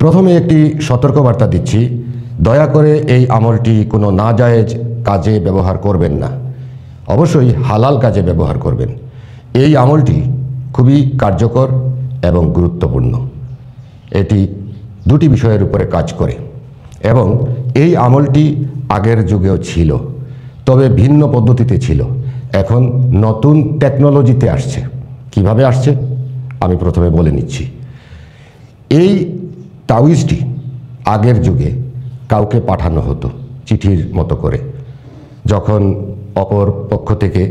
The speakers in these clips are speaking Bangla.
প্রথমে একটি সতর্কবার্তা দিচ্ছি, দয়া করে এই আমলটি কোনো নাজায়েজ কাজে ব্যবহার করবেন না, অবশ্যই হালাল কাজে ব্যবহার করবেন। এই আমলটি খুবই কার্যকর এবং গুরুত্বপূর্ণ। এটি দুটি বিষয়ের উপরে কাজ করে এবং এই আমলটি আগের যুগেও ছিল, তবে ভিন্ন পদ্ধতিতে ছিল। এখন নতুন টেকনোলজিতে আসছে। কিভাবে আসছে আমি প্রথমে বলে নিচ্ছি। এই তাবিজটি আগের যুগে কাউকে পাঠানো হতো চিঠির মতো করে। যখন অপর পক্ষ থেকে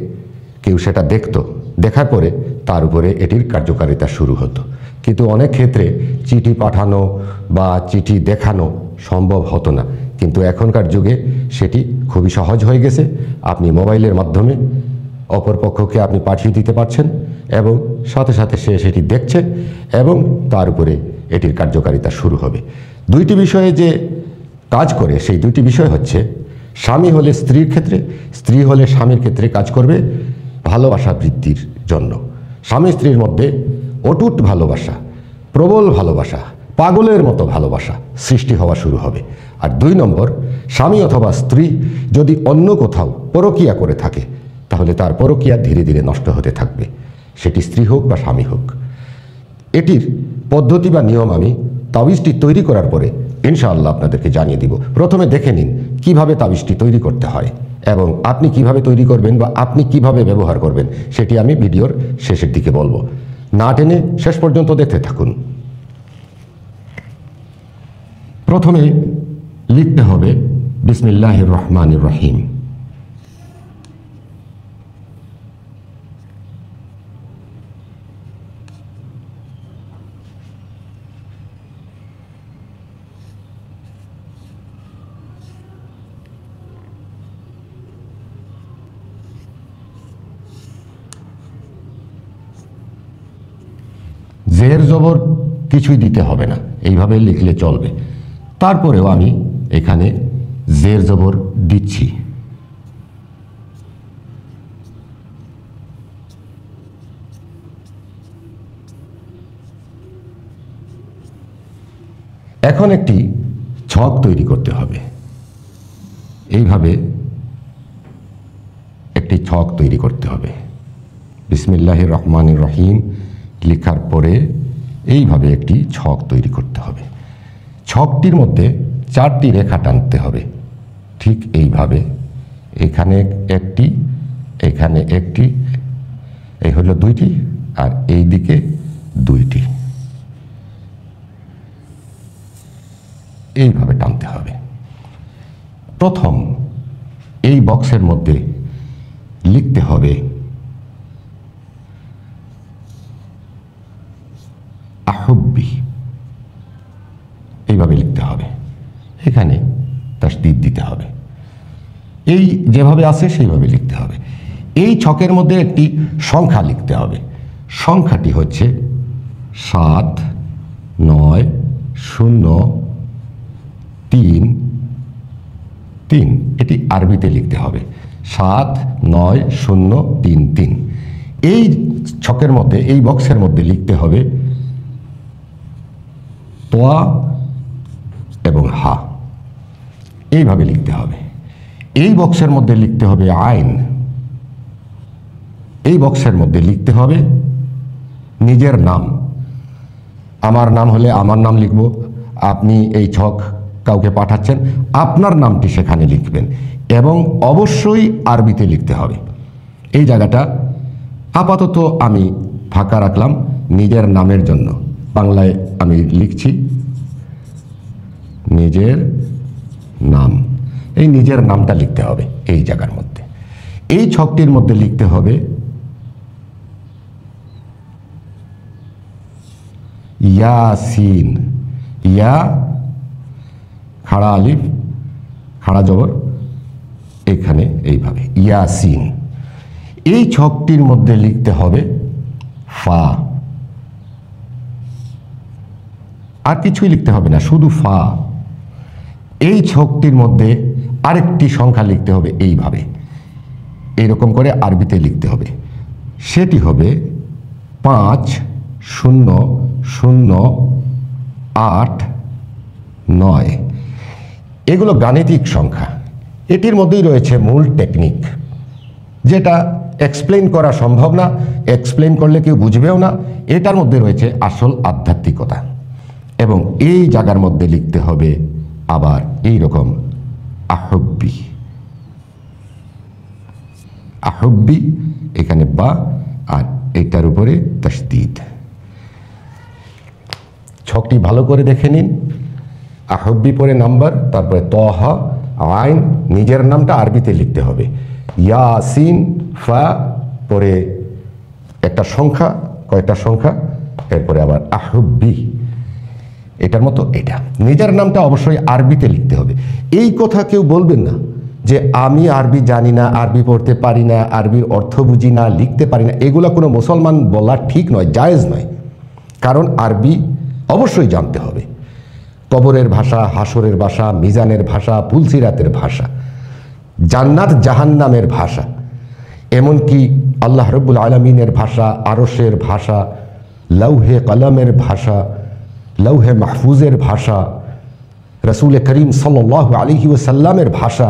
কেউ সেটা দেখত, দেখার পরে তার উপরে এটির কার্যকারিতা শুরু হতো। কিন্তু অনেক ক্ষেত্রে চিঠি পাঠানো বা চিঠি দেখানো সম্ভব হতো না, কিন্তু এখনকার যুগে সেটি খুবই সহজ হয়ে গেছে। আপনি মোবাইলের মাধ্যমে অপর পক্ষকে আপনি পাঠিয়ে দিতে পারছেন এবং সাথে সাথে সে সেটি দেখছে এবং তার উপরে এটির কার্যকারিতা শুরু হবে। দুইটি বিষয়ে যে কাজ করে সেই দুইটি বিষয় হচ্ছে, স্বামী হলে স্ত্রীর ক্ষেত্রে, স্ত্রী হলে স্বামীর ক্ষেত্রে কাজ করবে ভালোবাসা বৃদ্ধির জন্য। স্বামী স্ত্রীর মধ্যে অটুট ভালোবাসা, প্রবল ভালোবাসা, পাগলের মতো ভালোবাসা সৃষ্টি হওয়া শুরু হবে। আর 2 নম্বর, স্বামী অথবা স্ত্রী যদি অন্য কোথাও পরকীয়া করে থাকে তাহলে তার পরকীয়া ধীরে ধীরে নষ্ট হতে থাকবে, সেটি স্ত্রী হোক বা স্বামী হোক। এটির পদ্ধতি বা নিয়ম আমি তাবিজটি তৈরি করার পরে ইনশাআল্লাহ আপনাদেরকে জানিয়ে দিব। প্রথমে দেখে নিন কিভাবে তাবিজটি তৈরি করতে হয় এবং আপনি কিভাবে তৈরি করবেন বা আপনি কিভাবে ব্যবহার করবেন সেটি আমি ভিডিওর শেষের দিকে বলবো। না টেনে শেষ পর্যন্ত দেখতে থাকুন। প্রথমে লিখতে হবে বিসমিল্লাহির রহমানির রহিম। জের জবর কিছুই দিতে হবে না, এইভাবে লিখলে চলবে। তারপরেও আমি এখানে জের জবর দিচ্ছি। এখন একটি ছক তৈরি করতে হবে। এইভাবে একটি ছক তৈরি করতে হবে। বিসমিল্লাহির রহমানির রহিম লেখার পরে এইভাবে একটি ছক তৈরি করতে হবে। ছকটির মধ্যে 4টি রেখা টানতে হবে, ঠিক এইভাবে। এখানে একটি, এখানে একটি, এই হলো 2টি, আর এই দিকে 2টি। এইভাবে টানতে হবে। প্রথম এই বক্সের মধ্যে লিখতে হবে আহুব্বি, এইভাবে লিখতে হবে। এখানে তাসদীদ দিতে হবে। এই যেভাবে আছে সেইভাবে লিখতে হবে। এই ছকের মধ্যে একটি সংখ্যা লিখতে হবে। সংখ্যাটি হচ্ছে 79033। এটি আরবিতে লিখতে হবে 79033। এই ছকের মধ্যে, এই বক্সের মধ্যে লিখতে হবে তোয়া এবং হা, এইভাবে লিখতে হবে। এই বক্সের মধ্যে লিখতে হবে আইন। এই বক্সের মধ্যে লিখতে হবে নিজের নাম। আমার নাম হলে আমার নাম লিখব। আপনি এই ছক কাউকে পাঠাচ্ছেন, আপনার নামটি সেখানে লিখবেন এবং অবশ্যই আরবিতে লিখতে হবে। এই জায়গাটা আপাতত আমি ফাঁকা রাখলাম নিজের নামের জন্য। বাংলায় আমি লিখছি নিজের নাম। এই নিজের নামটা লিখতে হবে এই জায়গার মধ্যে। এই ছকটির মধ্যে লিখতে হবে ইয়াসিন। ইয়া খাড়া আলিফ, খাড়া জবর, এখানে এইভাবে ইয়াসিন। এই ছকটির মধ্যে লিখতে হবে ফা। আর কিছুই লিখতে হবে না, শুধু ফা। এই ছকটির মধ্যে আরেকটি সংখ্যা লিখতে হবে এইভাবে, এইরকম করে আরবিতে লিখতে হবে। সেটি হবে 5008 9। এগুলো গাণিতিক সংখ্যা, এটির মধ্যেই রয়েছে মূল টেকনিক, যেটা এক্সপ্লেন করা সম্ভব না, এক্সপ্লেন করলে কেউ বুঝবেও না। এটার মধ্যে রয়েছে আসল আধ্যাত্মিকতা। এবং এই জায়গার মধ্যে লিখতে হবে আবার এই রকম আহব্বি, আহব্বি, এখানে বা, আর এটার উপরে তাসদীদ। ছকটি ভালো করে দেখে নিন। আহব্বি পরে নাম্বার, তারপরে তহা আইন, নিজের নামটা আরবিতে লিখতে হবে। ইয়াসিন ফা পরে একটা সংখ্যা, কয়টা সংখ্যা, এরপরে আবার আহব্বি, এটার মতো এটা। নিজের নামটা অবশ্যই আরবিতে লিখতে হবে। এই কথা কেউ বলবেন না যে আমি আরবি জানি না, আরবি পড়তে পারি না, আরবির অর্থ বুঝি না, লিখতে পারি না। এগুলো কোনো মুসলমান বলা ঠিক নয়, জায়েজ নয়। কারণ আরবি অবশ্যই জানতে হবে। কবরের ভাষা, হাসরের ভাষা, মিজানের ভাষা, পুলসিরাতের ভাষা, জান্নাত জাহান্নামের ভাষা, এমনকি আল্লাহ রব্বুল আলমিনের ভাষা, আরশের ভাষা, লৌহে কলমের ভাষা, লৌহে মাহফুজের ভাষা, রসুল করিম সাল্লাল্লাহু আলাইহি ওয়াসাল্লামের ভাষা,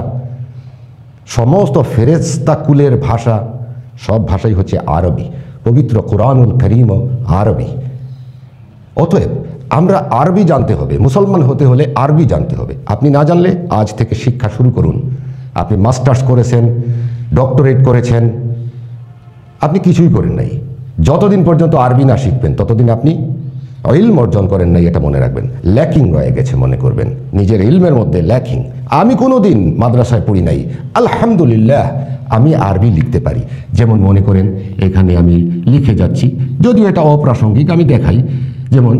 সমস্ত ফেরেশতা কুলের ভাষা, সব ভাষাই হচ্ছে আরবি। পবিত্র কুরআনুল করিমও আরবি। অতএব আমরা আরবি জানতে হবে, মুসলমান হতে হলে আরবি জানতে হবে। আপনি না জানলে আজ থেকে শিক্ষা শুরু করুন। আপনি মাস্টার্স করেছেন, ডক্টরেট করেছেন, আপনি কিছুই করেন নাই, যতদিন পর্যন্ত আরবি না শিখবেন ততদিন আপনি ইলম অর্জন করেন নাই, এটা মনে রাখবেন। ল্যাকিং রয়ে গেছে মনে করবেন, নিজের ইলমের মধ্যে ল্যাকিং। আমি কোনো দিন মাদ্রাসায় পড়ি নাই, আলহামদুলিল্লাহ আমি আরবি লিখতে পারি। যেমন মনে করেন এখানে আমি লিখে যাচ্ছি, যদিও এটা অপ্রাসঙ্গিক, আমি দেখাই। যেমন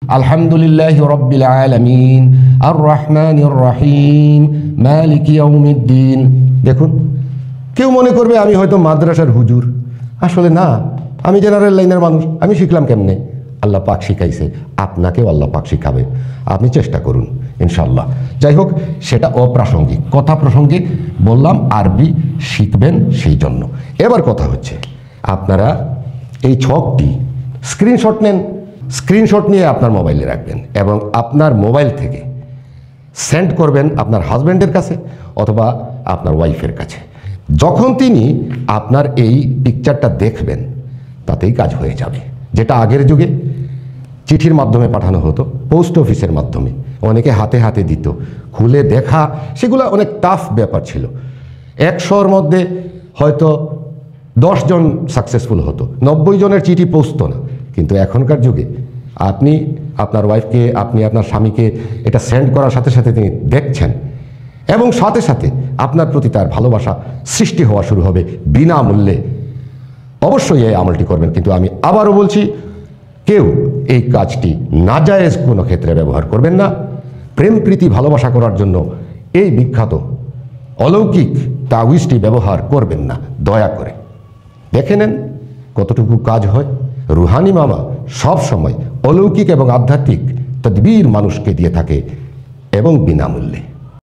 আলহামদুলিল্লাহ রব্বিল আলামিন আর রহমানির রহিম মালিক ইয়াউমিদ্দিন। দেখুন, কেউ মনে করবে আমি হয়তো মাদ্রাসার হুজুর। আসলে না, আমি জেনারেল লাইনের মানুষ। আমি শিখলাম কেমনে? আল্লাহ পাক শিখাইছে, আপনাকেও আল্লাহ পাক শিখাবে। আপনি চেষ্টা করুন ইনশাল্লাহ। যাই হোক, সেটা অপ্রাসঙ্গিক। কথা প্রসঙ্গে বললাম আরবি শিখবেন সেই জন্য। এবার কথা হচ্ছে, আপনারা এই ছকটি স্ক্রিনশট নেন। স্ক্রিনশট নিয়ে আপনার মোবাইলে রাখবেন এবং আপনার মোবাইল থেকে সেন্ড করবেন আপনার হাজব্যান্ডের কাছে অথবা আপনার ওয়াইফের কাছে। যখন তিনি আপনার এই পিকচারটা দেখবেন, তাতেই কাজ হয়ে যাবে। যেটা আগের যুগে চিঠির মাধ্যমে পাঠানো হতো, পোস্ট অফিসের মাধ্যমে, অনেকে হাতে হাতে দিত, খুলে দেখা, সেগুলো অনেক টাফ ব্যাপার ছিল। 100-র মধ্যে হয়তো 10 জন সাকসেসফুল হতো, 90 জনের চিঠি পৌঁছতো না। কিন্তু এখনকার যুগে আপনি আপনার ওয়াইফকে, আপনি আপনার স্বামীকে এটা সেন্ড করার সাথে সাথে তিনি দেখছেন এবং সাথে সাথে আপনার প্রতি তার ভালোবাসা সৃষ্টি হওয়া শুরু হবে বিনামূল্যে। অবশ্যই এই আমলটি করবেন। কিন্তু আমি আবারও বলছি, কেউ এই কাজটি নাজায়েজ কোনো ক্ষেত্রে ব্যবহার করবেন না। প্রেম প্রীতি ভালোবাসা করার জন্য এই বিখ্যাত অলৌকিক তাবিজটি ব্যবহার করবেন না, দয়া করে। দেখে নেন কতটুকু কাজ হয়। রুহানি মামা সব সময় অলৌকিক এবং আধ্যাত্মিক তদবির মানুষকে দিয়ে থাকে এবং বিনামূল্যে।